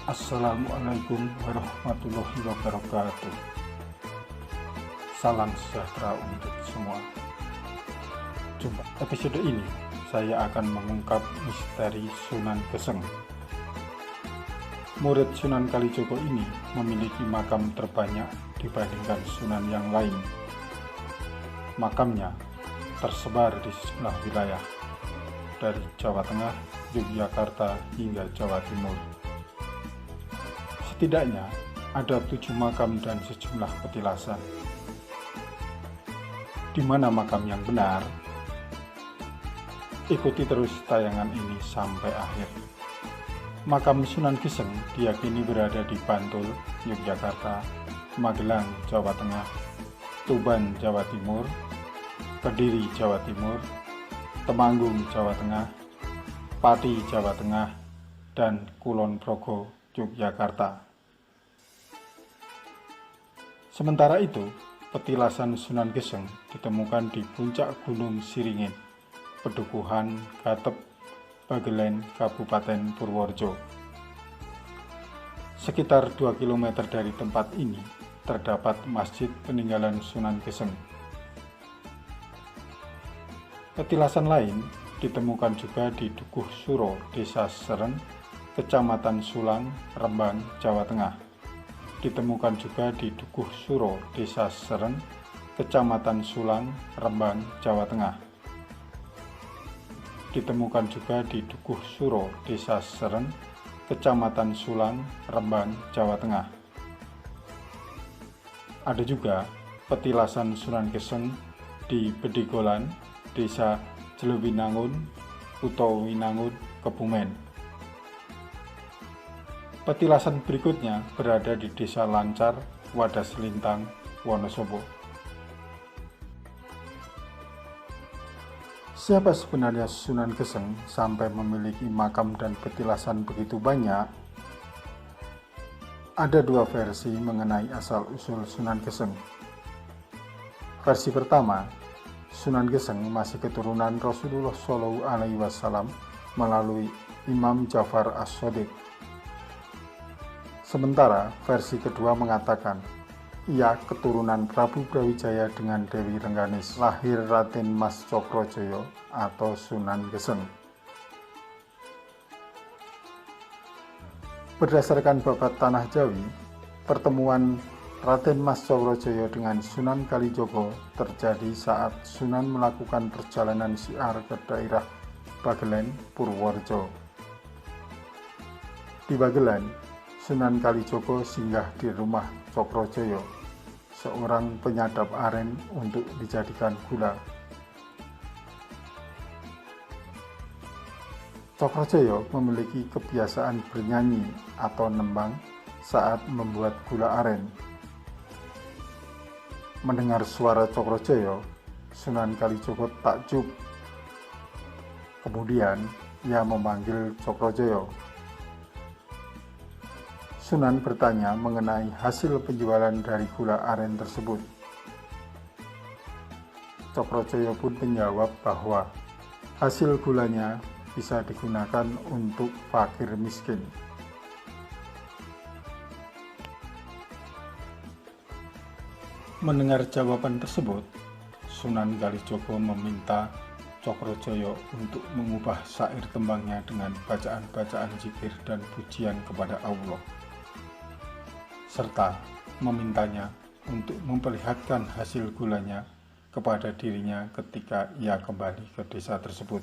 Assalamualaikum warahmatullahi wabarakatuh. Salam sejahtera untuk semua. Jumpa episode ini, saya akan mengungkap misteri Sunan Geseng. Murid Sunan Kalijogo ini memiliki makam terbanyak dibandingkan Sunan yang lain. Makamnya tersebar di sejumlah wilayah, dari Jawa Tengah, Yogyakarta, hingga Jawa Timur. Setidaknya ada 7 makam dan sejumlah petilasan. Di mana makam yang benar? Ikuti terus tayangan ini sampai akhir. Makam Sunan Geseng diyakini berada di Bantul, Yogyakarta, Magelang, Jawa Tengah, Tuban, Jawa Timur, Kediri, Jawa Timur, Temanggung, Jawa Tengah, Pati, Jawa Tengah, dan Kulon Progo, Yogyakarta. Sementara itu, petilasan Sunan Geseng ditemukan di puncak Gunung Siringin, Pedukuhan, Gatep, Bagelen, Kabupaten Purworejo. Sekitar 2 km dari tempat ini terdapat Masjid Peninggalan Sunan Geseng. Petilasan lain ditemukan juga di Dukuh Suro, Desa Seren, Kecamatan Sulang, Rembang, Jawa Tengah. Ditemukan juga di Dukuh Suro, Desa Seren, Kecamatan Sulang, Rembang, Jawa Tengah. Ditemukan juga di Dukuh Suro, Desa Seren, Kecamatan Sulang, Rembang, Jawa Tengah. Ada juga petilasan Sunan Geseng di Bedigolan, Desa Jelewinangun, Utowinangun, Kebumen. Petilasan berikutnya berada di Desa Lancar, Wadas Lintang, Wonosobo. Siapa sebenarnya Sunan Geseng sampai memiliki makam dan petilasan begitu banyak? Ada 2 versi mengenai asal-usul Sunan Geseng. Versi pertama, Sunan Geseng masih keturunan Rasulullah SAW melalui Imam Ja'far As-Shadiq. Sementara versi kedua mengatakan ia keturunan Prabu Brawijaya dengan Dewi Rengganis, lahir Raden Mas Cokrojoyo atau Sunan Geseng. Berdasarkan babat Tanah Jawi, pertemuan Raden Mas Cokrojoyo dengan Sunan Kalijogo terjadi saat Sunan melakukan perjalanan syiar ke daerah Bagelen, Purworejo. Di Bagelen, Sunan Kalijogo singgah di rumah Cokrojoyo, seorang penyadap aren untuk dijadikan gula. Cokrojoyo memiliki kebiasaan bernyanyi atau nembang saat membuat gula aren. Mendengar suara Cokrojoyo, Sunan Kalijogo takjub. Kemudian ia memanggil Cokrojoyo. Sunan bertanya mengenai hasil penjualan dari gula aren tersebut. Cokrojoyo pun menjawab bahwa hasil gulanya bisa digunakan untuk fakir miskin. Mendengar jawaban tersebut, Sunan Kalijogo meminta Cokrojoyo untuk mengubah syair tembangnya dengan bacaan-bacaan zikir dan pujian kepada Allah, serta memintanya untuk memperlihatkan hasil gulanya kepada dirinya ketika ia kembali ke desa tersebut.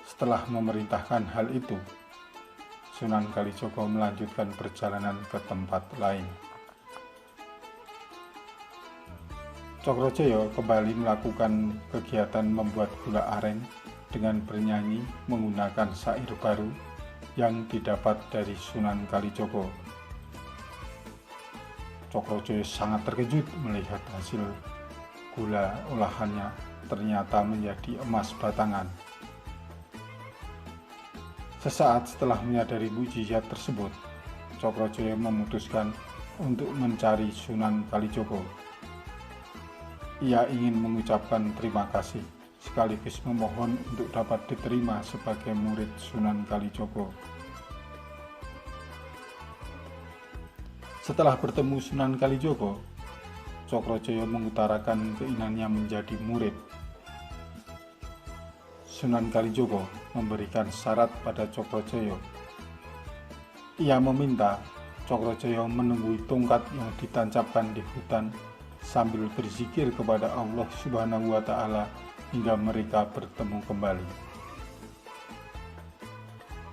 Setelah memerintahkan hal itu, Sunan Kalijogo melanjutkan perjalanan ke tempat lain. Cokrojoyo kembali melakukan kegiatan membuat gula aren dengan bernyanyi menggunakan syair baru yang didapat dari Sunan Kalijogo. Cokrojoyo sangat terkejut melihat hasil gula olahannya ternyata menjadi emas batangan. Sesaat setelah menyadari mukjizat tersebut, Cokrojoyo memutuskan untuk mencari Sunan Kalijogo. Ia ingin mengucapkan terima kasih sekaligus memohon untuk dapat diterima sebagai murid Sunan Kalijogo. Setelah bertemu Sunan Kalijogo, Cokrojoyo mengutarakan keinginannya menjadi murid. Sunan Kalijogo memberikan syarat pada Cokrojoyo. Ia meminta Cokrojoyo menunggui tongkat yang ditancapkan di hutan sambil berzikir kepada Allah Subhanahu wa Ta'ala hingga mereka bertemu kembali.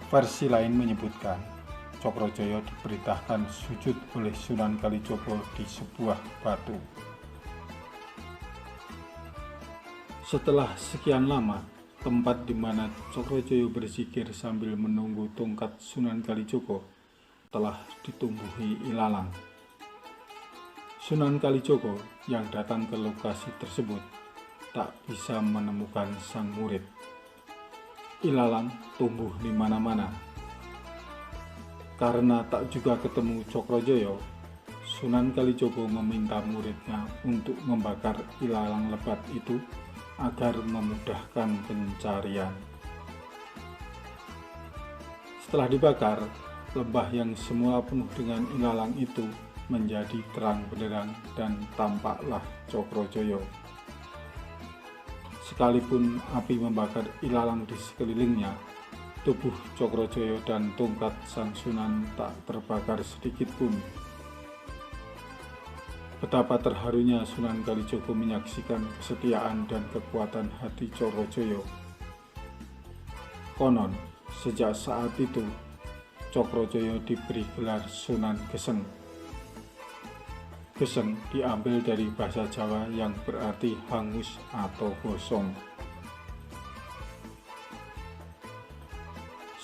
Versi lain menyebutkan Cokrojoyo diperintahkan sujud oleh Sunan Kalijogo di sebuah batu. Setelah sekian lama, tempat di mana Cokrojoyo berzikir sambil menunggu tongkat Sunan Kalijogo telah ditumbuhi ilalang. Sunan Kalijogo yang datang ke lokasi tersebut tak bisa menemukan sang murid. Ilalang tumbuh di mana-mana. Karena tak juga ketemu Cokrojoyo, Sunan Kalijogo meminta muridnya untuk membakar ilalang lebat itu agar memudahkan pencarian. Setelah dibakar, lembah yang semula penuh dengan ilalang itu menjadi terang benderang dan tampaklah Cokrojoyo. Sekalipun api membakar ilalang di sekelilingnya, tubuh Cokrojoyo dan tongkat sang Sunan tak terbakar sedikit pun. Betapa terharunya Sunan Kalijogo menyaksikan kesetiaan dan kekuatan hati Cokrojoyo. Konon, sejak saat itu, Cokrojoyo diberi gelar Sunan Geseng. Geseng diambil dari bahasa Jawa yang berarti hangus atau gosong.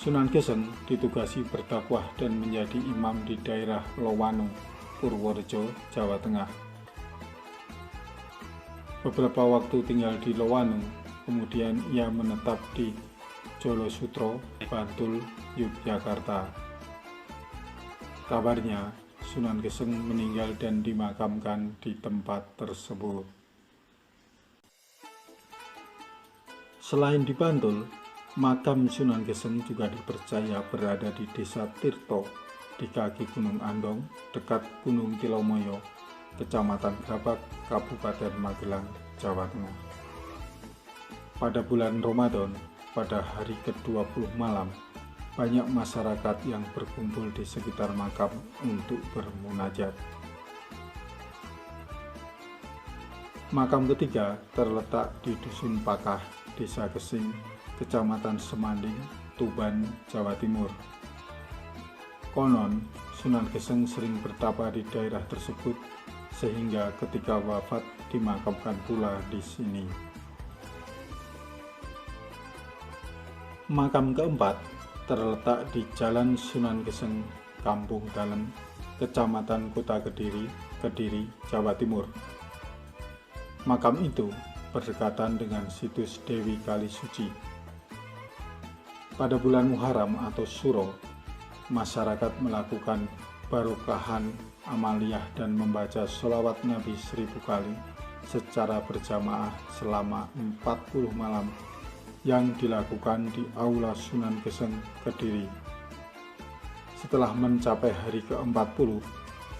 Sunan Geseng ditugasi berdakwah dan menjadi imam di daerah Lowanu, Purworejo, Jawa Tengah. Beberapa waktu tinggal di Lowanu, kemudian ia menetap di Jolosutro, Bantul, Yogyakarta. Kabarnya, Sunan Geseng meninggal dan dimakamkan di tempat tersebut. Selain di Bantul, makam Sunan Geseng juga dipercaya berada di Desa Tirto, di kaki Gunung Andong, dekat Gunung Tilomoyo, Kecamatan Grabak, Kabupaten Magelang, Jawa Tengah. Pada bulan Ramadan, pada hari ke-20 malam, banyak masyarakat yang berkumpul di sekitar makam untuk bermunajat. Makam ketiga terletak di Dusun Pakah, Desa Gesing, Kecamatan Semanding, Tuban, Jawa Timur. Konon, Sunan Geseng sering bertapa di daerah tersebut sehingga ketika wafat dimakamkan pula di sini. Makam keempat terletak di Jalan Sunan Geseng, Kampung Dalem, Kecamatan Kota Kediri, Kediri, Jawa Timur. Makam itu berdekatan dengan situs Dewi Kalisuci. Pada bulan Muharram atau Suro, masyarakat melakukan barokahan amaliyah dan membaca sholawat Nabi 1000 kali secara berjamaah selama 40 malam yang dilakukan di Aula Sunan Geseng, Kediri. Setelah mencapai hari ke-40,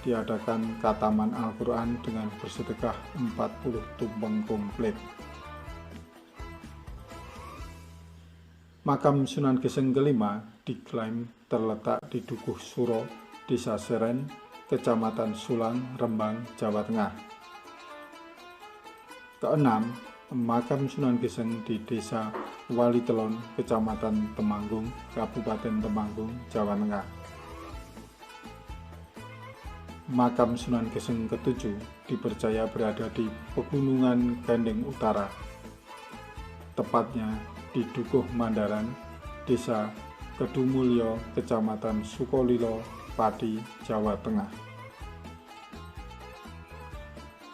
diadakan khataman Al-Quran dengan bersedekah 40 tumpeng komplit. Makam Sunan Geseng kelima diklaim terletak di Dukuh Suro, Desa Seren, Kecamatan Sulang, Rembang, Jawa Tengah. Keenam, makam Sunan Geseng di Desa Walitelon, Kecamatan Temanggung, Kabupaten Temanggung, Jawa Tengah. Makam Sunan Geseng ketujuh dipercaya berada di Pegunungan Gandeng Utara, tepatnya di Dukuh Mandaran, Desa Kedumulyo, Kecamatan Sukolilo, Pati, Jawa Tengah.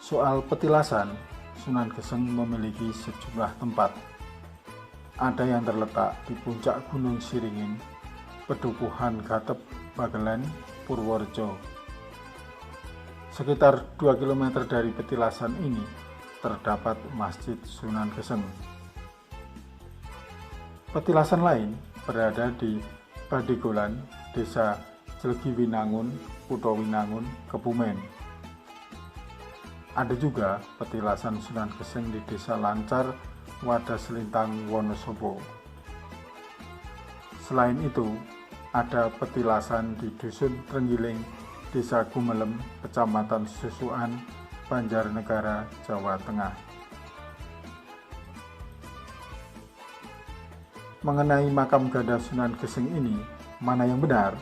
Soal petilasan, Sunan Geseng memiliki sejumlah tempat. Ada yang terletak di puncak Gunung Siringin, Pedukuhan Gatep, Bagelen, Purworejo. Sekitar 2 km dari petilasan ini terdapat Masjid Sunan Geseng. Petilasan lain berada di Badigolan, Desa Jlegiwinangun, Kutha Winangun, Kebumen. Ada juga petilasan Sunan Geseng di Desa Lancar, Wadaslintang, Wonosobo. Selain itu, ada petilasan di Dusun Trenggiling, Desa Gumelem, Kecamatan Susuan, Banjarnegara, Jawa Tengah. Mengenai makam ganda Sunan Geseng ini, mana yang benar?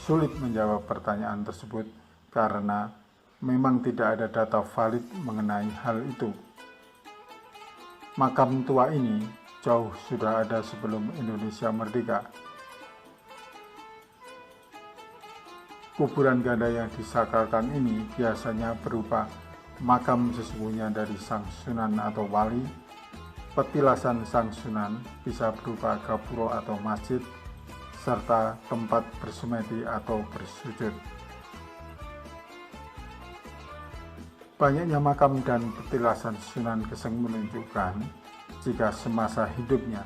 Sulit menjawab pertanyaan tersebut karena memang tidak ada data valid mengenai hal itu. Makam tua ini jauh sudah ada sebelum Indonesia merdeka. Kuburan ganda yang disakralkan ini biasanya berupa makam sesungguhnya dari sang sunan atau wali. Petilasan sang sunan bisa berupa gapura atau masjid, serta tempat bersemedi atau bersujud. Banyaknya makam dan petilasan Sunan Geseng menunjukkan jika semasa hidupnya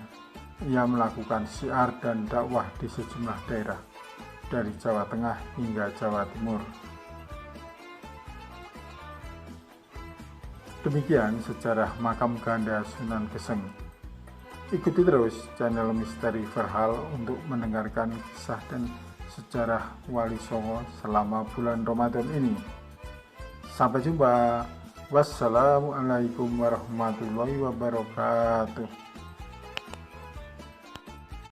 ia melakukan syiar dan dakwah di sejumlah daerah dari Jawa Tengah hingga Jawa Timur. Demikian sejarah makam ganda Sunan Geseng. Ikuti terus channel Misteri Verhal untuk mendengarkan kisah dan sejarah Wali Songo selama bulan Ramadan ini. Sampai jumpa. Wassalamualaikum warahmatullahi wabarakatuh.